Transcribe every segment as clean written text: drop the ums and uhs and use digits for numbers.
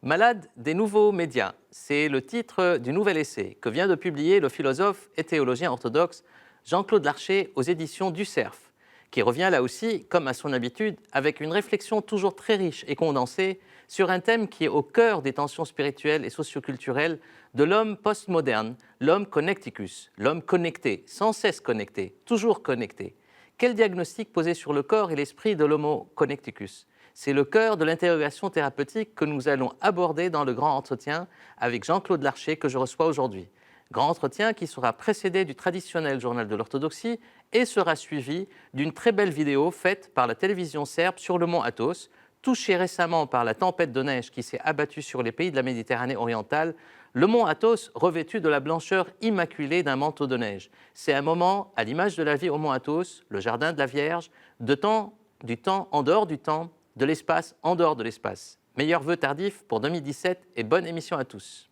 Malade des nouveaux médias, c'est le titre du nouvel essai que vient de publier le philosophe et théologien orthodoxe Jean-Claude Larcher aux éditions du Cerf, qui revient là aussi, comme à son habitude, avec une réflexion toujours très riche et condensée sur un thème qui est au cœur des tensions spirituelles et socioculturelles de l'homme postmoderne, l'homme connecticus, l'homme connecté, sans cesse connecté, toujours connecté. Quel diagnostic poser sur le corps et l'esprit de l'homo connecticus? C'est le cœur de l'interrogation thérapeutique que nous allons aborder dans le grand entretien avec Jean-Claude Larcher que je reçois aujourd'hui. Grand entretien qui sera précédé du traditionnel journal de l'orthodoxie et sera suivi d'une très belle vidéo faite par la télévision serbe sur le mont Athos, touché récemment par la tempête de neige qui s'est abattue sur les pays de la Méditerranée orientale. Le mont Athos revêtu de la blancheur immaculée d'un manteau de neige. C'est un moment, à l'image de la vie au mont Athos, le jardin de la Vierge, du temps en dehors du temps, de l'espace en dehors de l'espace. Meilleurs vœux tardifs pour 2017 et bonne émission à tous.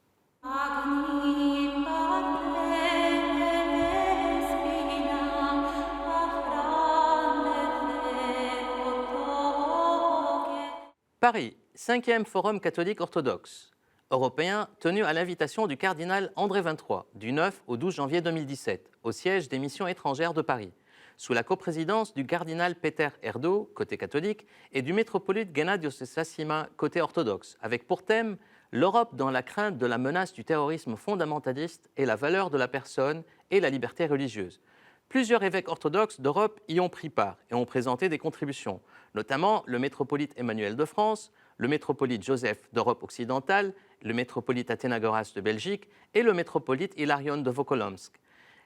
Paris, 5e Forum catholique orthodoxe européen tenu à l'invitation du cardinal André XXIII du 9 au 12 janvier 2017 au siège des missions étrangères de Paris, sous la coprésidence du cardinal Péter Erdo, côté catholique, et du métropolite Gennadios Sassima, côté orthodoxe, avec pour thème l'Europe dans la crainte de la menace du terrorisme fondamentaliste et la valeur de la personne et la liberté religieuse. Plusieurs évêques orthodoxes d'Europe y ont pris part et ont présenté des contributions, notamment le métropolite Emmanuel de France, le métropolite Joseph d'Europe occidentale, le métropolite Athénagoras de Belgique et le métropolite Hilarion de Volkonomsk.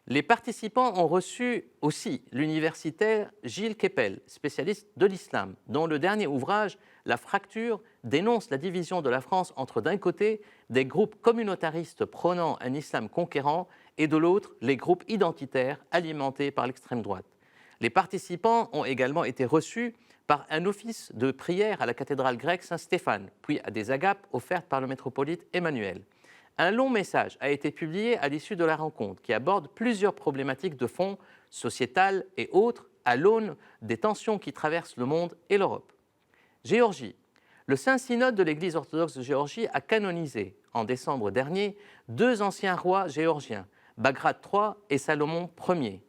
Les participants ont reçu aussi l'universitaire Gilles Kepel, spécialiste de l'islam, dont le dernier ouvrage, La fracture, dénonce la division de la France entre d'un côté des groupes communautaristes prônant un islam conquérant et de l'autre les groupes identitaires alimentés par l'extrême droite. Les participants ont également été reçus par un office de prière à la cathédrale grecque Saint-Stéphane, puis à des agapes offertes par le métropolite Emmanuel. Un long message a été publié à l'issue de la rencontre qui aborde plusieurs problématiques de fond, sociétales et autres, à l'aune des tensions qui traversent le monde et l'Europe. Géorgie. Le Saint-Synode de l'Église orthodoxe de Géorgie a canonisé, en décembre dernier, deux anciens rois géorgiens, Bagrat III et Salomon Ier,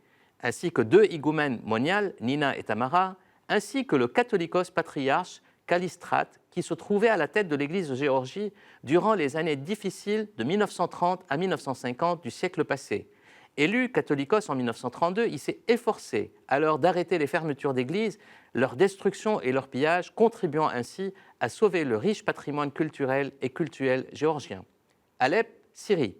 ainsi que deux higoumènes moniales, Nina et Tamara, ainsi que le catholicos patriarche Callistrate, qui se trouvait à la tête de l'Église de Géorgie durant les années difficiles de 1930 à 1950 du siècle passé. Élu catholicos en 1932, il s'est efforcé alors d'arrêter les fermetures d'églises, leur destruction et leur pillage, contribuant ainsi à sauver le riche patrimoine culturel et cultuel géorgien. Alep, Syrie.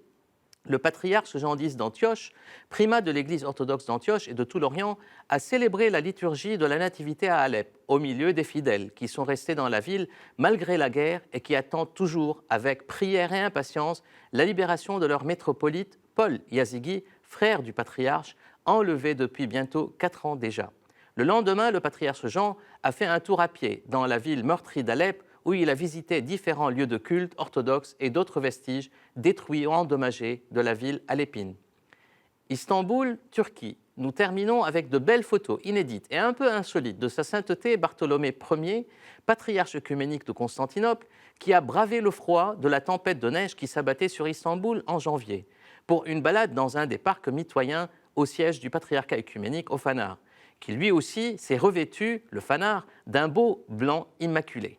Le patriarche Jean X d'Antioche, primat de l'Église orthodoxe d'Antioche et de tout l'Orient, a célébré la liturgie de la Nativité à Alep, au milieu des fidèles qui sont restés dans la ville malgré la guerre et qui attendent toujours, avec prière et impatience, la libération de leur métropolite, Paul Yazigi, frère du patriarche, enlevé depuis bientôt 4 ans déjà. Le lendemain, le patriarche Jean a fait un tour à pied dans la ville meurtrie d'Alep, où il a visité différents lieux de culte orthodoxes et d'autres vestiges détruits ou endommagés de la ville alépine. Istanbul, Turquie. Nous terminons avec de belles photos inédites et un peu insolites de sa sainteté Bartholomée Ier, patriarche œcuménique de Constantinople, qui a bravé le froid de la tempête de neige qui s'abattait sur Istanbul en janvier, pour une balade dans un des parcs mitoyens au siège du patriarcat œcuménique au Phanar, qui lui aussi s'est revêtu, le Phanar, d'un beau blanc immaculé.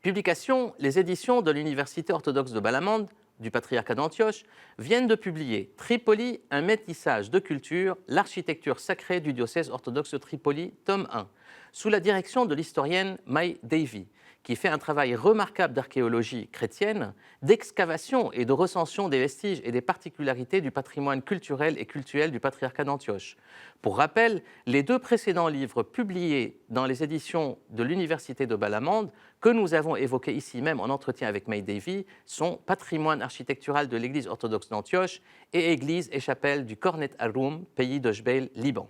Publication, les éditions de l'Université orthodoxe de Balamande, du patriarcat d'Antioche, viennent de publier Tripoli, un métissage de culture, l'architecture sacrée du diocèse orthodoxe de Tripoli, tome 1, sous la direction de l'historienne Mai Davy, qui fait un travail remarquable d'archéologie chrétienne, d'excavation et de recension des vestiges et des particularités du patrimoine culturel et cultuel du patriarcat d'Antioche. Pour rappel, les deux précédents livres publiés dans les éditions de l'Université de Balamande, que nous avons évoqués ici même en entretien avec May Davy, sont Patrimoine architectural de l'Église orthodoxe d'Antioche et Église et chapelle du Cornet Aroum, pays de Jbeil, Liban.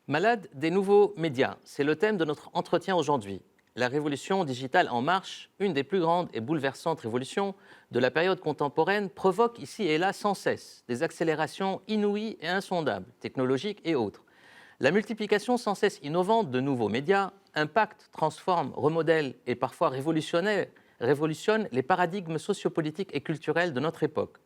Malade des nouveaux médias, c'est le thème de notre entretien aujourd'hui. La révolution digitale en marche, une des plus grandes et bouleversantes révolutions de la période contemporaine, provoque ici et là sans cesse des accélérations inouïes et insondables, technologiques et autres. La multiplication sans cesse innovante de nouveaux médias impacte, transforme, remodèle et parfois révolutionne les paradigmes sociopolitiques et culturels de notre époque.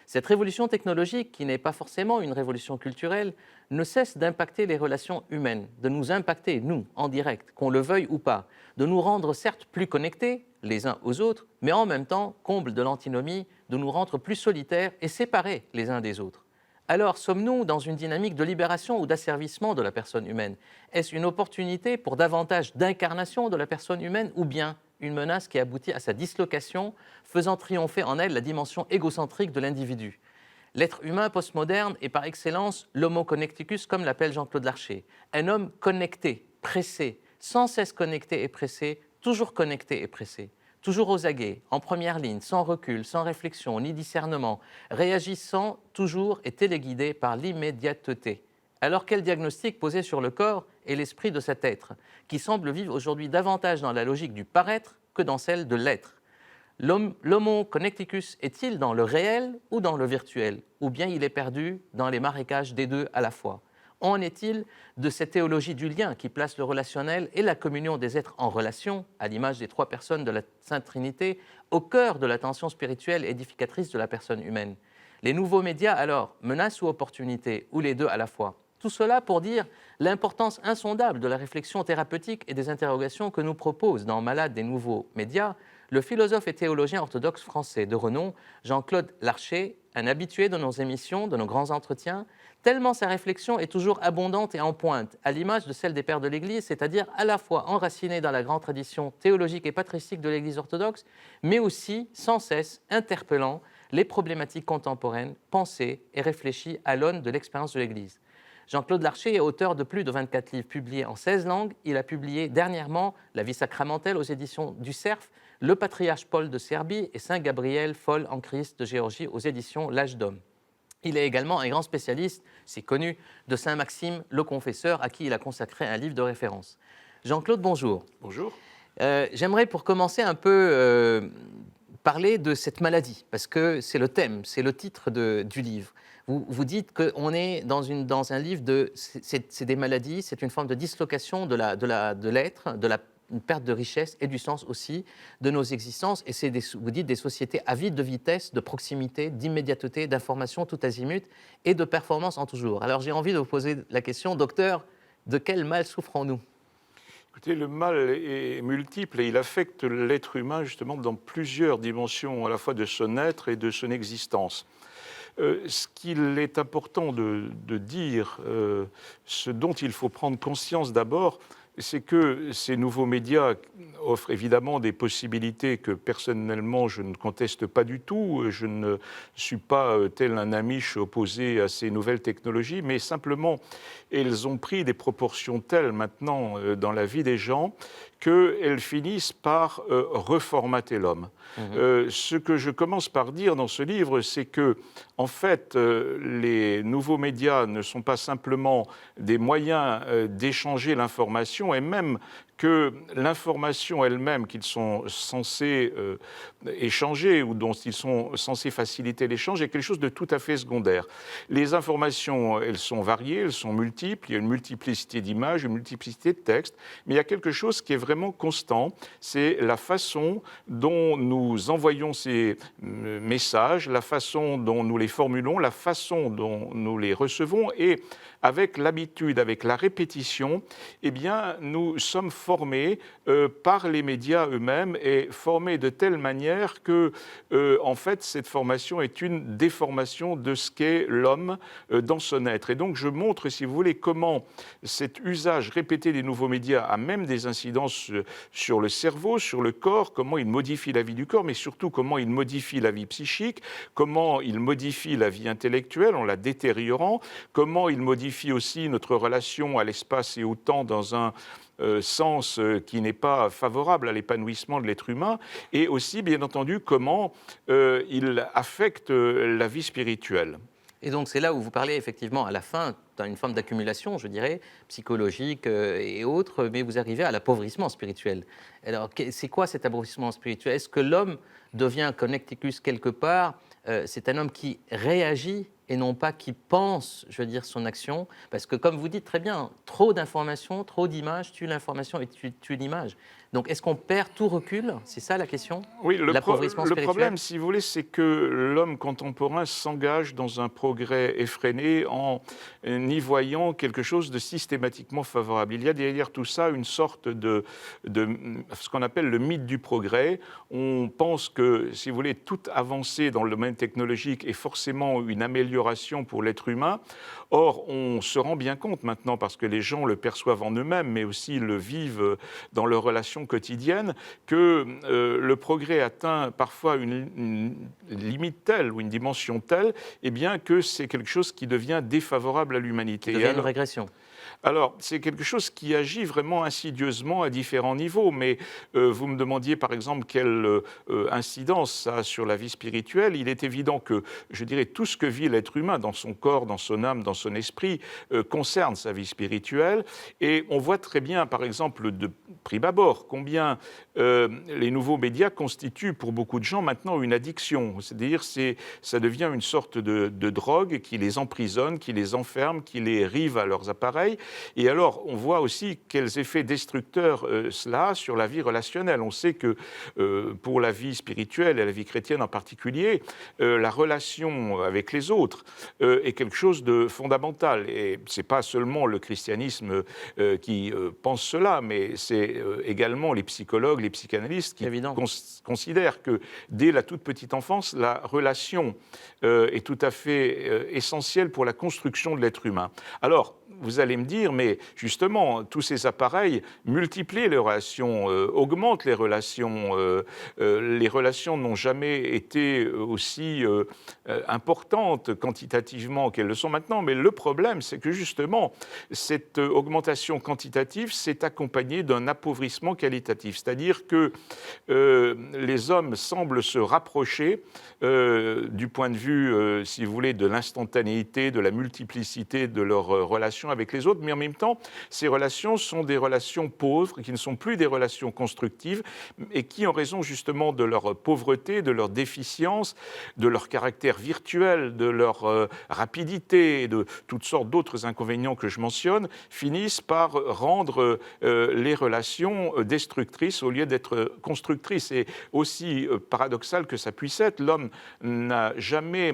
Cette révolution technologique, qui n'est pas forcément une révolution culturelle, ne cesse d'impacter les relations humaines, de nous impacter, nous, en direct, qu'on le veuille ou pas, de nous rendre certes plus connectés les uns aux autres, mais en même temps, comble de l'antinomie, de nous rendre plus solitaires et séparés les uns des autres. Alors, sommes-nous dans une dynamique de libération ou d'asservissement de la personne humaine? Est-ce une opportunité pour davantage d'incarnation de la personne humaine ou bien une menace qui aboutit à sa dislocation, faisant triompher en elle la dimension égocentrique de l'individu? L'être humain postmoderne est par excellence l'homo connecticus, comme l'appelle Jean-Claude Larcher. Un homme connecté, pressé, sans cesse connecté et pressé, toujours connecté et pressé. Toujours aux aguets, en première ligne, sans recul, sans réflexion, ni discernement, réagissant toujours et téléguidé par l'immédiateté. Alors quel diagnostic poser sur le corps et l'esprit de cet être, qui semble vivre aujourd'hui davantage dans la logique du paraître que dans celle de l'être? L'homo connecticus est-il dans le réel ou dans le virtuel? Ou bien il est perdu dans les marécages des deux à la fois? En est-il de cette théologie du lien qui place le relationnel et la communion des êtres en relation, à l'image des trois personnes de la Sainte Trinité, au cœur de l'attention spirituelle édificatrice de la personne humaine? Les nouveaux médias, alors, menace ou opportunité, ou les deux à la fois? Tout cela pour dire l'importance insondable de la réflexion thérapeutique et des interrogations que nous propose dans Malade des nouveaux médias le philosophe et théologien orthodoxe français de renom Jean-Claude Larcher, un habitué de nos émissions, de nos grands entretiens, tellement sa réflexion est toujours abondante et en pointe, à l'image de celle des pères de l'Église, c'est-à-dire à la fois enracinée dans la grande tradition théologique et patristique de l'Église orthodoxe, mais aussi sans cesse interpellant les problématiques contemporaines, pensées et réfléchies à l'aune de l'expérience de l'Église. Jean-Claude Larcher est auteur de plus de 24 livres publiés en 16 langues. Il a publié dernièrement La vie sacramentelle aux éditions du Cerf, Le patriarche Paul de Serbie et Saint Gabriel, folle en Christ de Géorgie aux éditions L'Âge d'Homme. Il est également un grand spécialiste, c'est connu, de Saint Maxime le Confesseur, à qui il a consacré un livre de référence. Jean-Claude, bonjour. Bonjour. J'aimerais pour commencer un peu parler de cette maladie, parce que c'est le thème, c'est le titre du livre. Vous dites qu'on est dans un livre c'est des maladies, c'est une forme de dislocation de l'être, une perte de richesse et du sens aussi de nos existences. Et vous dites des sociétés avides de vitesse, de proximité, d'immédiateté, d'information tout azimut et de performance en toujours. Alors j'ai envie de vous poser la question, docteur, de quel mal souffrons-nous ? Écoutez, le mal est multiple et il affecte l'être humain justement dans plusieurs dimensions à la fois de son être et de son existence. Ce qu'il est important de dire, ce dont il faut prendre conscience d'abord, c'est que ces nouveaux médias offrent évidemment des possibilités que personnellement je ne conteste pas du tout. Je ne suis pas tel un amiche opposé à ces nouvelles technologies, mais simplement elles ont pris des proportions telles maintenant dans la vie des gens qu'elles finissent par reformater l'homme. Ce que je commence par dire dans ce livre, c'est que, en fait, les nouveaux médias ne sont pas simplement des moyens d'échanger l'information, et même que l'information elle-même qu'ils sont censés échanger ou dont ils sont censés faciliter l'échange est quelque chose de tout à fait secondaire. Les informations, elles sont variées, elles sont multiples, il y a une multiplicité d'images, une multiplicité de textes, mais il y a quelque chose qui est vraiment constant, c'est la façon dont nous envoyons ces messages, la façon dont nous les formulons, la façon dont nous les recevons, et avec l'habitude, avec la répétition, eh bien, nous sommes formés par les médias eux-mêmes et formés de telle manière que, en fait, cette formation est une déformation de ce qu'est l'homme dans son être. Et donc, je montre, si vous voulez, comment cet usage répété des nouveaux médias a même des incidences sur le cerveau, sur le corps, comment il modifie la vie du corps, mais surtout comment il modifie la vie psychique, comment il modifie la vie intellectuelle en la détériorant, comment il modifie aussi notre relation à l'espace et au temps dans un sens qui n'est pas favorable à l'épanouissement de l'être humain, et aussi, bien entendu, comment il affecte la vie spirituelle. Et donc c'est là où vous parlez effectivement à la fin d'une forme d'accumulation, je dirais, psychologique et autres, mais vous arrivez à l'appauvrissement spirituel. Alors c'est quoi cet appauvrissement spirituel? Est-ce que l'homme devient connecticus quelque part? C'est un homme qui réagit et non pas qui pense, je veux dire, son action. Parce que comme vous dites très bien, trop d'informations, trop d'images tue l'information et tue l'image. Donc est-ce qu'on perd tout recul? C'est ça la question? Oui, L'appauvrissement le spirituel? problème, si vous voulez, c'est que l'homme contemporain s'engage dans un progrès effréné en y voyant quelque chose de systématiquement favorable. Il y a derrière tout ça une sorte de ce qu'on appelle le mythe du progrès. On pense que, si vous voulez, toute avancée dans le domaine technologique est forcément une amélioration pour l'être humain. Or, on se rend bien compte maintenant, parce que les gens le perçoivent en eux-mêmes, mais aussi le vivent dans leurs relations quotidiennes, que le progrès atteint parfois une limite telle ou une dimension telle, eh bien que c'est quelque chose qui devient défavorable à l'humanité. Ça devient une régression. Alors, c'est quelque chose qui agit vraiment insidieusement à différents niveaux, mais vous me demandiez par exemple quelle incidence ça a sur la vie spirituelle. Il est évident que, je dirais, tout ce que vit l'être humain dans son corps, dans son âme, dans son esprit, concerne sa vie spirituelle. Et on voit très bien, par exemple, de prime abord, combien les nouveaux médias constituent pour beaucoup de gens maintenant une addiction. C'est-à-dire, ça devient une sorte de drogue qui les emprisonne, qui les enferme, qui les rive à leurs appareils. Et alors, on voit aussi quels effets destructeurs cela a sur la vie relationnelle. On sait que pour la vie spirituelle et la vie chrétienne en particulier, la relation avec les autres est quelque chose de fondamental. Et ce n'est pas seulement le christianisme qui pense cela, mais c'est également les psychologues, les psychanalystes qui considèrent que dès la toute petite enfance, la relation est tout à fait essentielle pour la construction de l'être humain. Alors, vous allez me dire, mais justement, tous ces appareils multiplient les relations, augmentent les relations. Les relations n'ont jamais été aussi importantes quantitativement qu'elles le sont maintenant. Mais le problème, c'est que justement, cette augmentation quantitative s'est accompagnée d'un appauvrissement qualitatif. C'est-à-dire que les hommes semblent se rapprocher du point de vue, si vous voulez, de l'instantanéité, de la multiplicité de leurs relations avec les autres, mais en même temps, ces relations sont des relations pauvres, qui ne sont plus des relations constructives, et qui, en raison justement de leur pauvreté, de leur déficience, de leur caractère virtuel, de leur rapidité, de toutes sortes d'autres inconvénients que je mentionne, finissent par rendre les relations destructrices au lieu d'être constructrices. Et aussi paradoxal que ça puisse être, l'homme n'a jamais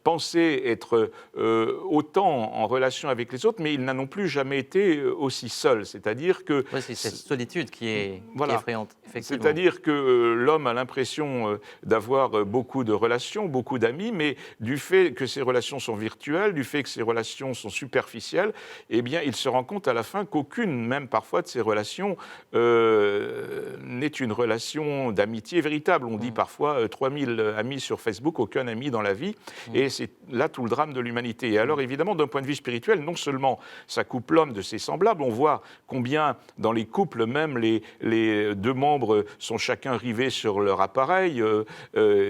pensé être autant en relation avec les autres, mais il n'a non plus jamais été aussi seul. C'est-à-dire que... Oui, c'est cette solitude qui est effrayante, effectivement. C'est-à-dire que l'homme a l'impression d'avoir beaucoup de relations, beaucoup d'amis, mais du fait que ces relations sont virtuelles, du fait que ces relations sont superficielles, eh bien, il se rend compte à la fin qu'aucune, même parfois, de ces relations n'est une relation d'amitié véritable. On dit parfois 3000 amis sur Facebook, aucun ami dans la vie, et c'est là tout le drame de l'humanité. Et alors, évidemment, d'un point de vue spirituel, non seulement ça coupe l'homme de ses semblables, on voit combien dans les couples même les deux membres sont chacun rivés sur leur appareil,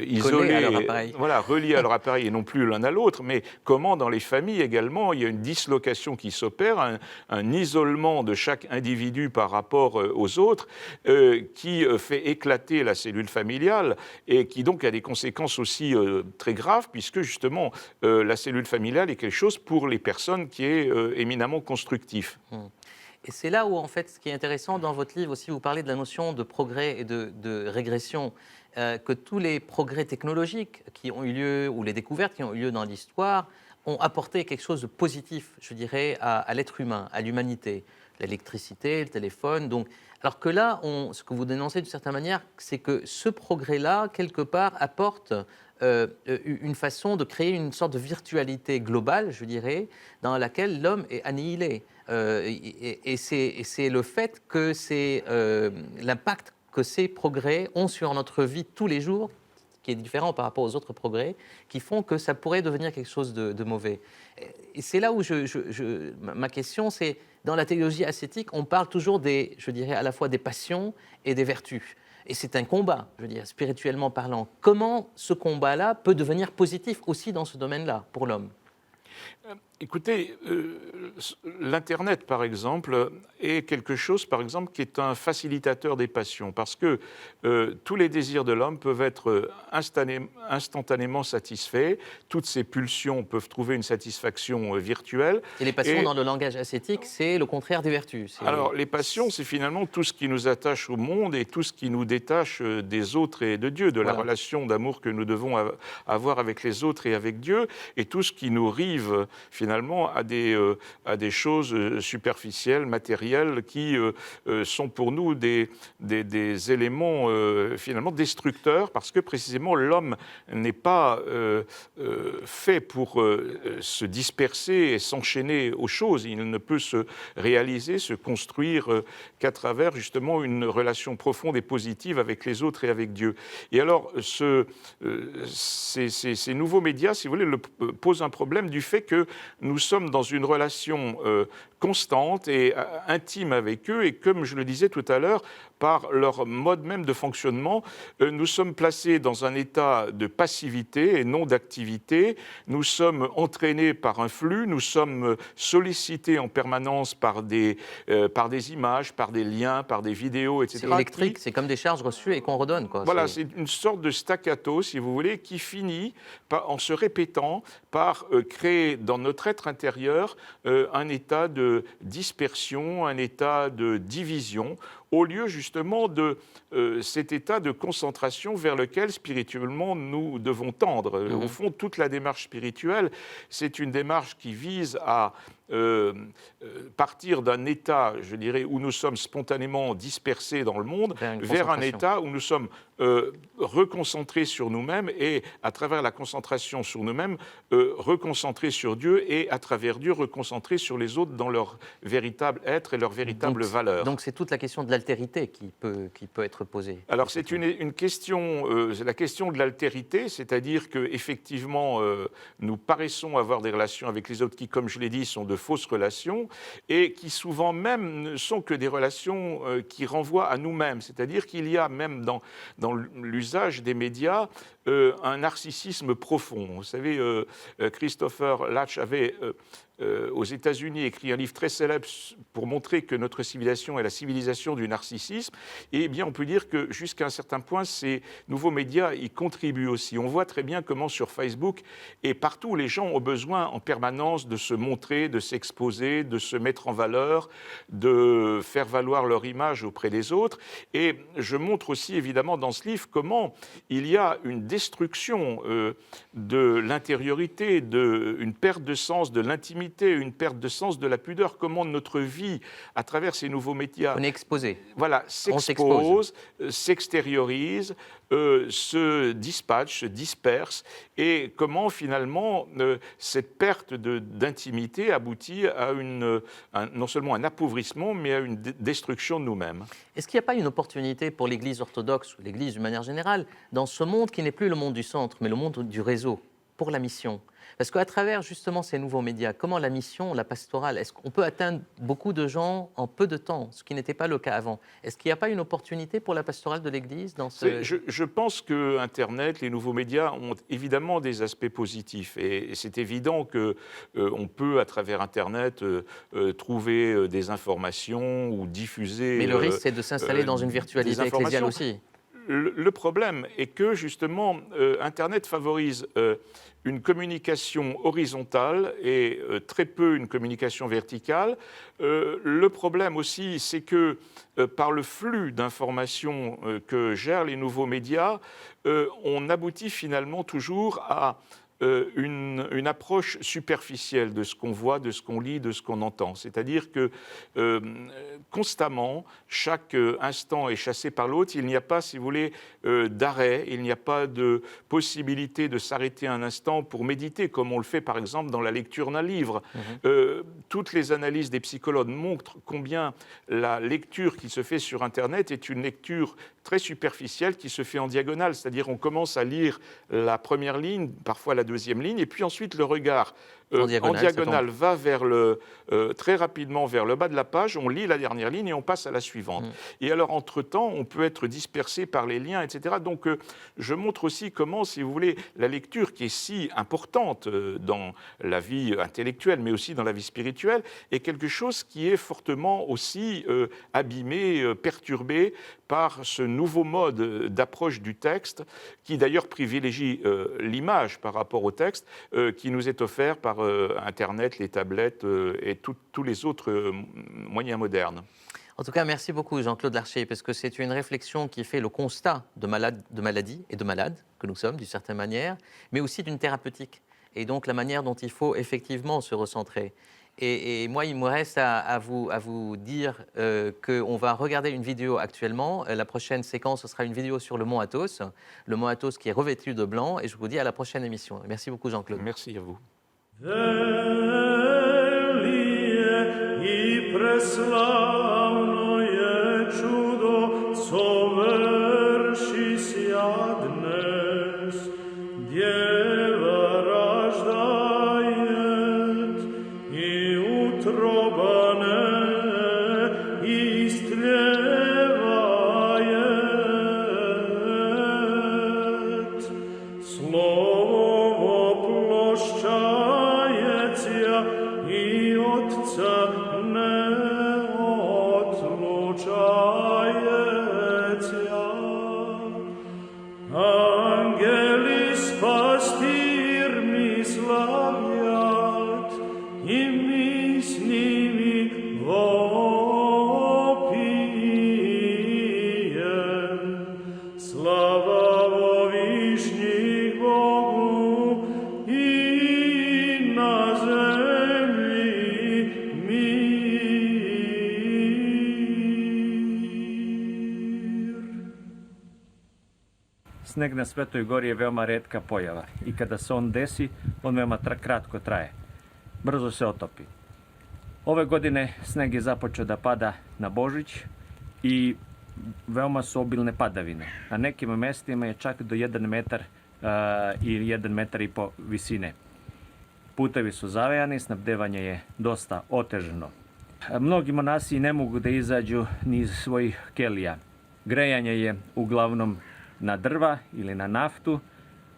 isolés, à leur appareil. Voilà, reliés à leur appareil et non plus l'un à l'autre, mais comment dans les familles également il y a une dislocation qui s'opère, un isolement de chaque individu par rapport aux autres qui fait éclater la cellule familiale et qui donc a des conséquences aussi très graves puisque justement la cellule familiale est quelque chose pour les personnes qui est éminemment constructif. Et c'est là où, en fait, ce qui est intéressant dans votre livre aussi, vous parlez de la notion de progrès et de régression, que tous les progrès technologiques qui ont eu lieu, ou les découvertes qui ont eu lieu dans l'histoire, ont apporté quelque chose de positif, je dirais, à l'être humain, à l'humanité. L'électricité, le téléphone, donc... Alors que là, ce que vous dénoncez d'une certaine manière, c'est que ce progrès-là, quelque part, apporte une façon de créer une sorte de virtualité globale, je dirais, dans laquelle l'homme est annihilé. Et c'est le fait que c'est l'impact que ces progrès ont sur notre vie tous les jours, qui est différent par rapport aux autres progrès, qui font que ça pourrait devenir quelque chose de mauvais. Et c'est là où ma question, c'est, dans la théologie ascétique, on parle toujours je dirais, à la fois des passions et des vertus. Et c'est un combat, je veux dire, spirituellement parlant. Comment ce combat-là peut devenir positif aussi dans ce domaine-là, pour l'homme? Écoutez, l'Internet, par exemple, est quelque chose, par exemple, qui est un facilitateur des passions, parce que tous les désirs de l'homme peuvent être instantanément satisfaits, toutes ces pulsions peuvent trouver une satisfaction virtuelle. Et les passions, dans le langage ascétique, c'est le contraire des vertus. Alors, les passions, c'est finalement tout ce qui nous attache au monde et tout ce qui nous détache des autres et de Dieu, de la relation d'amour que nous devons avoir avec les autres et avec Dieu, et tout ce qui nous rive, finalement, à des choses superficielles, matérielles, qui sont pour nous des éléments finalement destructeurs, parce que précisément l'homme n'est pas fait pour se disperser et s'enchaîner aux choses. Il ne peut se réaliser, se construire qu'à travers justement une relation profonde et positive avec les autres et avec Dieu. Et alors, ces nouveaux médias, si vous voulez, posent un problème du fait que nous sommes dans une relation constante et intime avec eux, et comme je le disais tout à l'heure, par leur mode même de fonctionnement, nous sommes placés dans un état de passivité et non d'activité. Nous sommes entraînés par un flux, nous sommes sollicités en permanence par des images, par des liens, par des vidéos, etc. C'est électrique, c'est comme des charges reçues et qu'on redonne, quoi. Voilà, c'est une sorte de staccato, si vous voulez, qui finit en se répétant par créer dans notre être intérieur un état de dispersion, un état de division, au lieu justement de cet état de concentration vers lequel spirituellement nous devons tendre. Au fond, toute la démarche spirituelle, c'est une démarche qui vise à partir d'un état, je dirais, où nous sommes spontanément dispersés dans le monde, vers un état où nous sommes reconcentrés sur nous-mêmes, et à travers la concentration sur nous-mêmes, reconcentrés sur Dieu, et à travers Dieu, reconcentrés sur les autres dans leur véritable être et leur véritable valeur. Donc c'est toute la question de l'altérité qui peut être posée. Alors c'est une question, c'est la question de l'altérité, c'est-à-dire qu'effectivement, nous paraissons avoir des relations avec les autres qui, comme je l'ai dit, sont de fausses relations, et qui souvent même ne sont que des relations qui renvoient à nous-mêmes. C'est-à-dire qu'il y a même dans l'usage des médias un narcissisme profond. Vous savez, Christopher Latch avait aux États-Unis écrit un livre très célèbre pour montrer que notre civilisation est la civilisation du narcissisme. Et bien, on peut dire que jusqu'à un certain point, ces nouveaux médias y contribuent aussi. On voit très bien comment sur Facebook et partout, les gens ont besoin en permanence de se montrer, de s'exposer, de se mettre en valeur, de faire valoir leur image auprès des autres. Et je montre aussi, évidemment, dans ce livre, comment il y a une destruction de l'intériorité, une perte de sens de l'intimité, une perte de sens de la pudeur, comment notre vie, à travers ces nouveaux médias, on est exposé. Voilà, s'expose, s'extériorise, se dispatche, se disperse, et comment finalement cette perte d'intimité aboutit à non seulement un appauvrissement, mais à une destruction de nous-mêmes. Est-ce qu'il n'y a pas une opportunité pour l'Église orthodoxe, ou l'Église d'une manière générale, dans ce monde qui n'est plus le monde du centre, mais le monde du réseau, pour la mission? Parce qu'à travers justement ces nouveaux médias, comment la mission, la pastorale, est-ce qu'on peut atteindre beaucoup de gens en peu de temps, ce qui n'était pas le cas avant? Est-ce qu'il n'y a pas une opportunité pour la pastorale de l'Église dans ce... Je pense que Internet, les nouveaux médias ont évidemment des aspects positifs, et c'est évident qu'on peut à travers Internet trouver des informations ou diffuser... Mais le risque, c'est de s'installer dans une virtualité ecclésiale aussi. Le problème est que justement Internet favorise une communication horizontale et très peu une communication verticale. Le problème aussi, c'est que par le flux d'informations que gèrent les nouveaux médias, on aboutit finalement toujours à une approche superficielle de ce qu'on voit, de ce qu'on lit, de ce qu'on entend. C'est-à-dire que constamment, chaque instant est chassé par l'autre. Il n'y a pas, si vous voulez, d'arrêt, il n'y a pas de possibilité de s'arrêter un instant pour méditer, comme on le fait par exemple dans la lecture d'un livre. Toutes les analyses des psychologues montrent combien la lecture qui se fait sur Internet est une lecture très superficielle qui se fait en diagonale, c'est-à-dire on commence à lire la première ligne, parfois la deuxième ligne, et puis ensuite le regard En en diagonale, ça diagonale va vers très rapidement vers le bas de la page, on lit la dernière ligne et on passe à la suivante. Et alors, entre-temps, on peut être dispersé par les liens, etc. Donc, je montre aussi comment, si vous voulez, la lecture, qui est si importante dans la vie intellectuelle, mais aussi dans la vie spirituelle, est quelque chose qui est fortement aussi abîmé, perturbé par ce nouveau mode d'approche du texte, qui d'ailleurs privilégie l'image par rapport au texte, qui nous est offert par Internet, les tablettes et tous les autres moyens modernes. En tout cas, merci beaucoup Jean-Claude Larcher, parce que c'est une réflexion qui fait le constat de maladie et de malades que nous sommes, d'une certaine manière, mais aussi d'une thérapeutique, et donc la manière dont il faut effectivement se recentrer. Et moi, il me reste à vous dire qu'on va regarder une vidéo actuellement. La prochaine séquence, ce sera une vidéo sur le mont Athos qui est revêtu de blanc, et je vous dis à la prochaine émission. Merci beaucoup Jean-Claude. Merci à vous. Sneg na Svetoj gori je veoma retka pojava i kada se on desi, on veoma kratko traje. Brzo se otopi. Ove godine sneg je započeo da pada na Božić i veoma su obilne padavine. Na nekim mestima je čak do 1 metar i 1,5 metar visine. Putevi su zavejani, snabdevanje je dosta otežano. Mnogi monasi ne mogu da izađu ni iz svojih kelija. Grejanje je uglavnom na drva ili na naftu,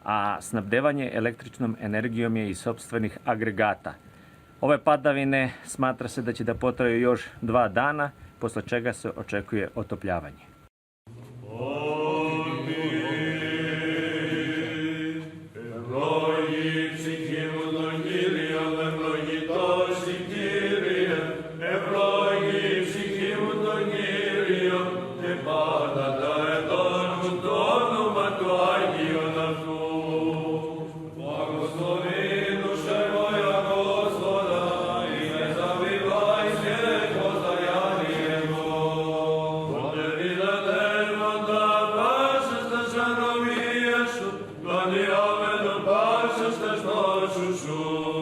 a snabdevanje električnom energijom je iz sopstvenih agregata. Ove padavine smatra se da će da potraju još 2 dana, posle čega se očekuje otopljavanje. Glani amen, pace ste što šušu.